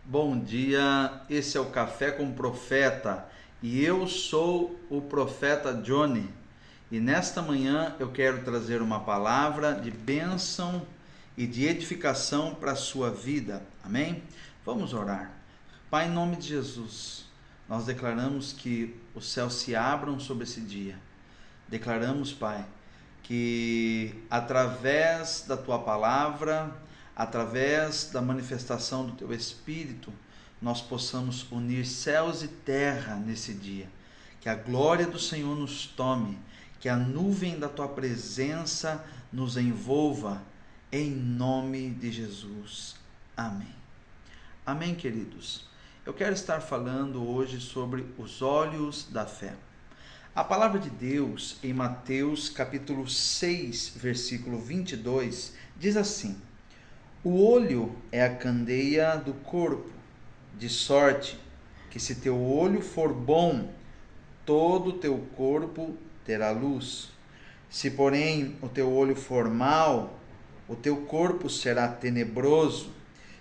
Bom dia, esse é o Café com o Profeta e eu sou o Profeta Johnny. E nesta manhã eu quero trazer uma palavra de bênção e de edificação para a sua vida, amém? Vamos orar. Pai, em nome de Jesus, nós declaramos que os céus se abram sobre esse dia. Declaramos, Pai, que através da Tua palavra, através da manifestação do Teu Espírito, nós possamos unir céus e terra nesse dia. Que a glória do Senhor nos tome, que a nuvem da Tua presença nos envolva, em nome de Jesus. Amém. Amém, queridos. Eu quero estar falando hoje sobre os olhos da fé. A palavra de Deus, em Mateus capítulo 6, versículo 22, diz assim: o olho é a candeia do corpo, de sorte que se teu olho for bom, todo o teu corpo terá luz. Se, porém, o teu olho for mau, o teu corpo será tenebroso.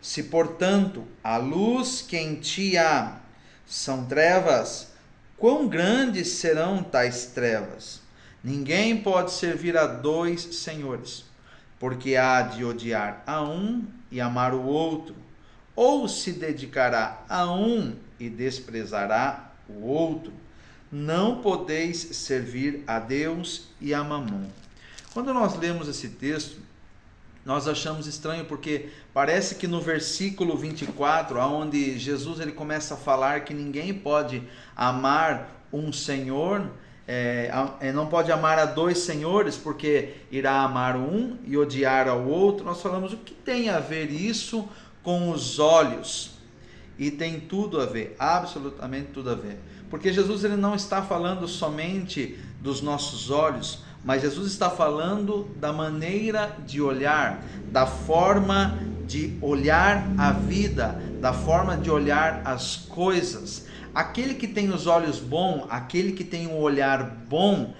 Se, portanto, a luz que em ti há são trevas, quão grandes serão tais trevas? Ninguém pode servir a dois senhores, porque há de odiar a um e amar o outro, ou se dedicará a um e desprezará o outro. Não podeis servir a Deus e a Mamon. Quando nós lemos esse texto, nós achamos estranho porque parece que no versículo 24, onde Jesus ele começa a falar que ninguém pode amar um senhor, não pode amar a dois senhores, porque irá amar um e odiar ao outro. Nós falamos, o que tem a ver isso com os olhos? E tem tudo a ver, absolutamente tudo a ver. Porque Jesus ele não está falando somente dos nossos olhos, mas Jesus está falando da maneira de olhar, da forma de olhar a vida, da forma de olhar as coisas. Aquele que tem os olhos bons, aquele que tem um olhar bom,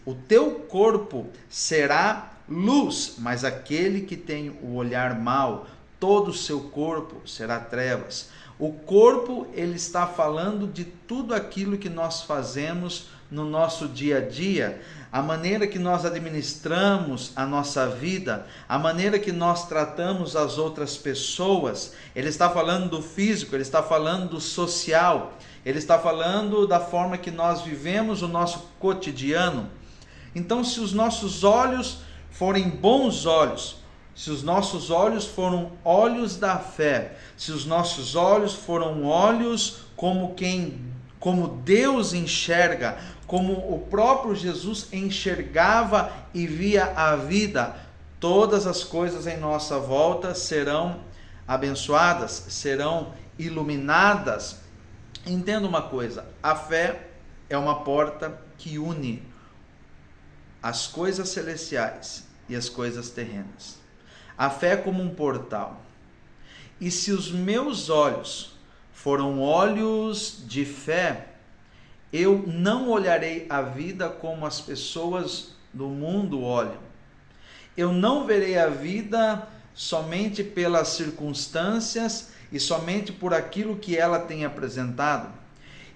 o teu corpo será luz, mas aquele que tem o olhar mau, todo o seu corpo será trevas. O corpo, ele está falando de tudo aquilo que nós fazemos no nosso dia a dia, a maneira que nós administramos a nossa vida, a maneira que nós tratamos as outras pessoas. Ele está falando do físico, ele está falando do social, ele está falando da forma que nós vivemos o nosso cotidiano. Então, se os nossos olhos forem bons olhos, se os nossos olhos foram olhos da fé, se os nossos olhos foram olhos como Deus enxerga, como o próprio Jesus enxergava e via a vida, todas as coisas em nossa volta serão abençoadas, serão iluminadas. Entenda uma coisa, a fé é uma porta que une as coisas celestiais e as coisas terrenas. A fé é como um portal. E se os meus olhos foram olhos de fé, eu não olharei a vida como as pessoas do mundo olham. Eu não verei a vida somente pelas circunstâncias e somente por aquilo que ela tem apresentado.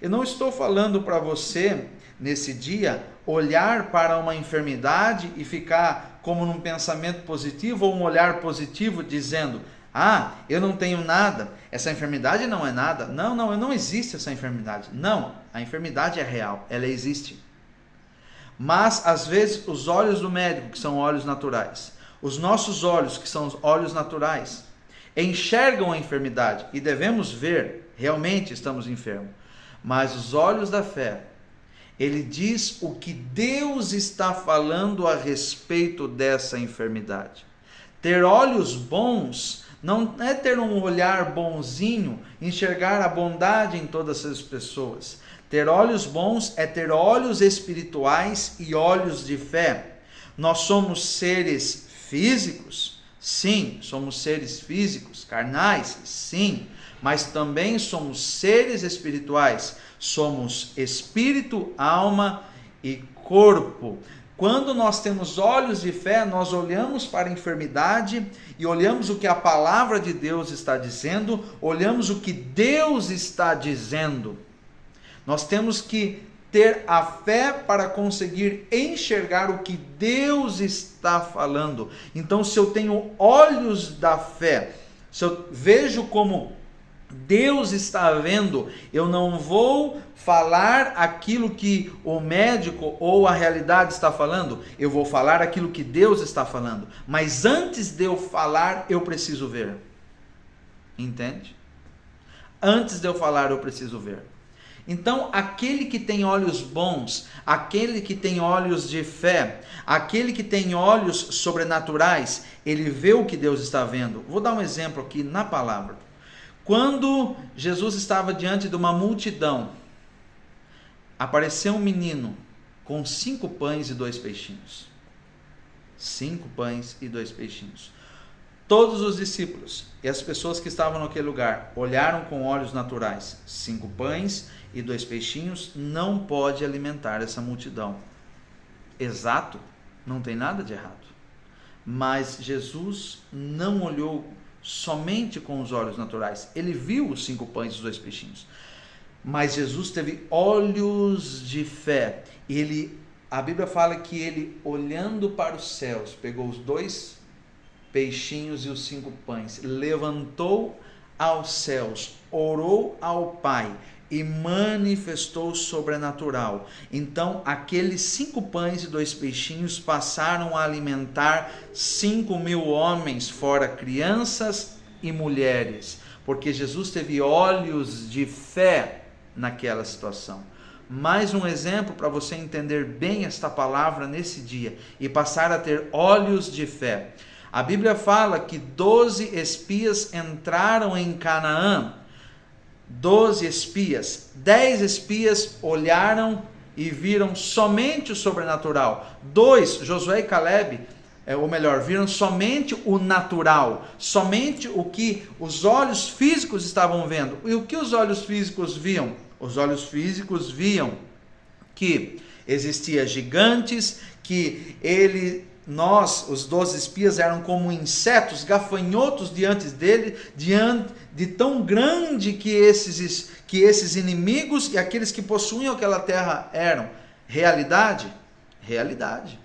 Eu não estou falando para você, nesse dia, olhar para uma enfermidade e ficar como num pensamento positivo ou um olhar positivo dizendo: eu não tenho nada, essa enfermidade não é nada. Não existe essa enfermidade. Não, a enfermidade é real, ela existe. Mas, às vezes, os olhos do médico, que são olhos naturais, os nossos olhos, que são os olhos naturais, enxergam a enfermidade e devemos ver, realmente estamos enfermos. Mas os olhos da fé, ele diz o que Deus está falando a respeito dessa enfermidade. Ter olhos bons não é ter um olhar bonzinho, enxergar a bondade em todas as pessoas. Ter olhos bons é ter olhos espirituais e olhos de fé. Nós somos seres físicos? Sim, somos seres físicos, carnais? Sim, mas também somos seres espirituais. Somos espírito, alma e corpo. Quando nós temos olhos de fé, nós olhamos para a enfermidade e olhamos o que a palavra de Deus está dizendo, olhamos o que Deus está dizendo. Nós temos que ter a fé para conseguir enxergar o que Deus está falando. Então, se eu tenho olhos da fé, se eu vejo como Deus está vendo, eu não vou falar aquilo que o médico ou a realidade está falando, eu vou falar aquilo que Deus está falando. Mas antes de eu falar, eu preciso ver. Entende? Antes de eu falar, eu preciso ver. Então, aquele que tem olhos bons, aquele que tem olhos de fé, aquele que tem olhos sobrenaturais, ele vê o que Deus está vendo. Vou dar um exemplo aqui na palavra. Quando Jesus estava diante de uma multidão, apareceu um menino com 5 pães e 2 peixinhos. 5 pães e 2 peixinhos. Todos os discípulos e as pessoas que estavam naquele lugar olharam com olhos naturais. 5 pães e 2 peixinhos não pode alimentar essa multidão. Exato, não tem nada de errado. Mas Jesus não olhou somente com os olhos naturais. Ele viu os 5 pães e os 2 peixinhos. Mas Jesus teve olhos de fé. A Bíblia fala que ele, olhando para os céus, pegou os 2 peixinhos e os 5 pães, levantou aos céus, orou ao Pai e manifestou o sobrenatural. Então, aqueles 5 pães e 2 peixinhos passaram a alimentar 5.000 homens, fora crianças e mulheres, porque Jesus teve olhos de fé naquela situação. Mais um exemplo para você entender bem esta palavra nesse dia e passar a ter olhos de fé. A Bíblia fala que 12 espias entraram em Canaã. 12 espias, 10 espias olharam e viram somente o sobrenatural. 2, Josué e Caleb, viram somente o natural, somente o que os olhos físicos estavam vendo. E o que os olhos físicos viam? Os olhos físicos viam que existia gigantes, que os 12 espias eram como insetos, gafanhotos diante dele, diante de tão grande que esses inimigos e aqueles que possuíam aquela terra eram. Realidade? Realidade.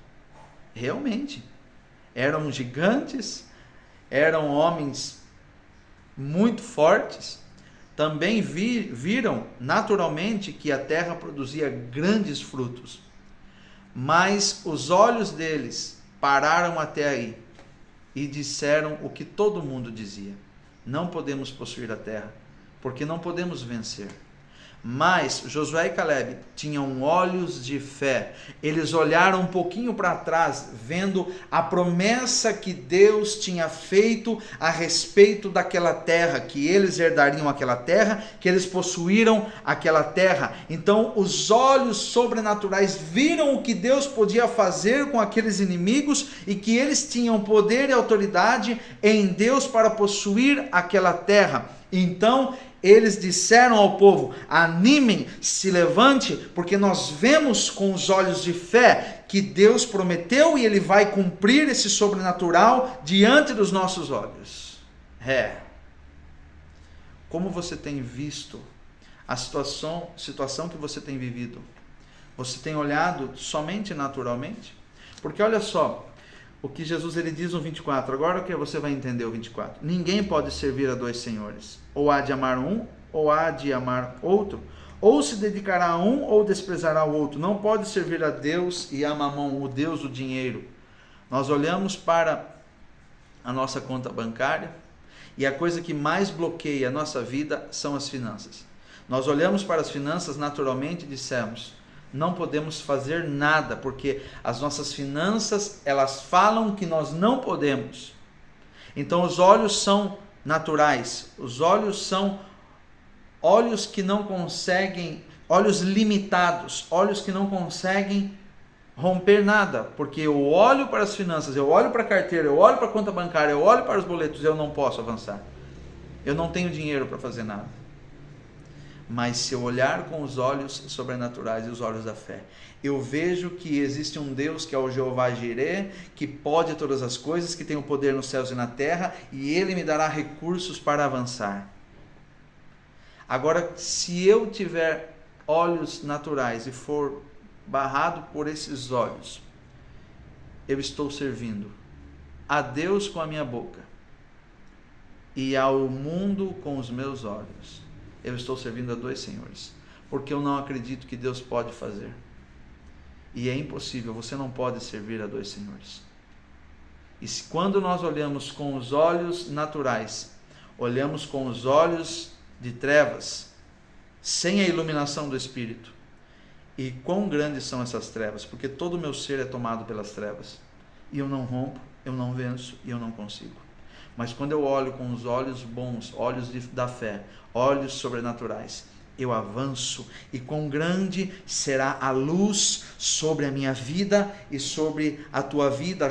Realmente. Eram gigantes, eram homens muito fortes. Também viram naturalmente que a terra produzia grandes frutos. Mas os olhos deles pararam até aí e disseram o que todo mundo dizia: não podemos possuir a terra, porque não podemos vencer. Mas Josué e Caleb tinham olhos de fé. Eles olharam um pouquinho para trás, vendo a promessa que Deus tinha feito a respeito daquela terra, que eles herdariam aquela terra, que eles possuíram aquela terra. Então os olhos sobrenaturais viram o que Deus podia fazer com aqueles inimigos e que eles tinham poder e autoridade em Deus para possuir aquela terra. Então eles disseram ao povo: animem, se levante, porque nós vemos com os olhos de fé que Deus prometeu e Ele vai cumprir esse sobrenatural diante dos nossos olhos. Como você tem visto a situação que você tem vivido? Você tem olhado somente naturalmente? Porque olha só, o que Jesus ele diz no 24, agora que você vai entender o 24. Ninguém pode servir a 2 senhores. Ou há de amar um, ou há de amar outro. Ou se dedicará a um, ou desprezará o outro. Não pode servir a Deus e a Mamon, o Deus do dinheiro. Nós olhamos para a nossa conta bancária e a coisa que mais bloqueia a nossa vida são as finanças. Nós olhamos para as finanças naturalmente e dissemos: não podemos fazer nada, porque as nossas finanças, elas falam que nós não podemos. Então os olhos são naturais, os olhos são olhos que não conseguem, olhos limitados, olhos que não conseguem romper nada, porque eu olho para as finanças, eu olho para a carteira, eu olho para a conta bancária, eu olho para os boletos, eu não posso avançar. Eu não tenho dinheiro para fazer nada. Mas se eu olhar com os olhos sobrenaturais e os olhos da fé, eu vejo que existe um Deus que é o Jeová Jireh, que pode todas as coisas, que tem o poder nos céus e na terra, e Ele me dará recursos para avançar. Agora, se eu tiver olhos naturais e for barrado por esses olhos, eu estou servindo a Deus com a minha boca e ao mundo com os meus olhos. Eu estou servindo a dois senhores, porque eu não acredito que Deus pode fazer. E é impossível, você não pode servir a dois senhores. E quando nós olhamos com os olhos naturais, olhamos com os olhos de trevas, sem a iluminação do Espírito, e quão grandes são essas trevas, porque todo o meu ser é tomado pelas trevas, e eu não rompo, eu não venço, e eu não consigo. Mas quando eu olho com os olhos bons, olhos da fé, olhos sobrenaturais, eu avanço, e quão grande será a luz sobre a minha vida e sobre a tua vida.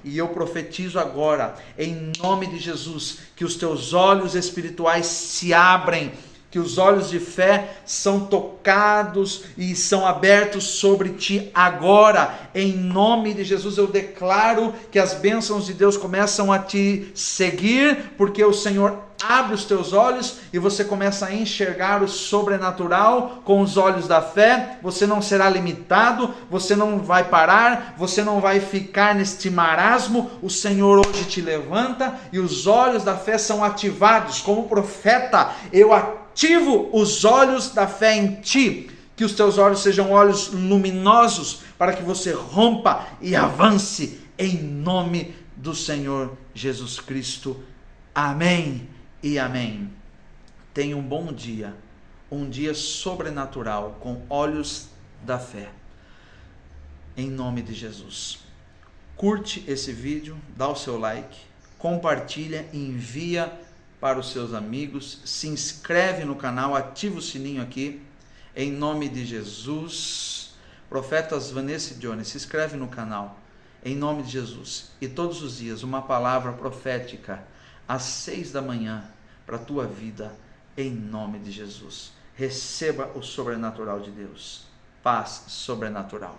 E eu profetizo agora, em nome de Jesus, que os teus olhos espirituais se abrem, que os olhos de fé são tocados e são abertos sobre ti agora. Em nome de Jesus eu declaro que as bênçãos de Deus começam a te seguir, porque o Senhor abre os teus olhos e você começa a enxergar o sobrenatural com os olhos da fé. Você não será limitado, você não vai parar, você não vai ficar neste marasmo. O Senhor hoje te levanta e os olhos da fé são ativados. Como profeta, eu ativo os olhos da fé em ti, que os teus olhos sejam olhos luminosos, para que você rompa e avance, em nome do Senhor Jesus Cristo. Amém e amém. Tenha um bom dia, um dia sobrenatural, com olhos da fé, em nome de Jesus. Curte esse vídeo, dá o seu like, compartilha, envia para os seus amigos, se inscreve no canal, ativa o sininho aqui, em nome de Jesus. Profetas Vanessa e Johnny, se inscreve no canal, em nome de Jesus. E todos os dias uma palavra profética, às 6 da manhã, para a tua vida, em nome de Jesus. Receba o sobrenatural de Deus, paz sobrenatural.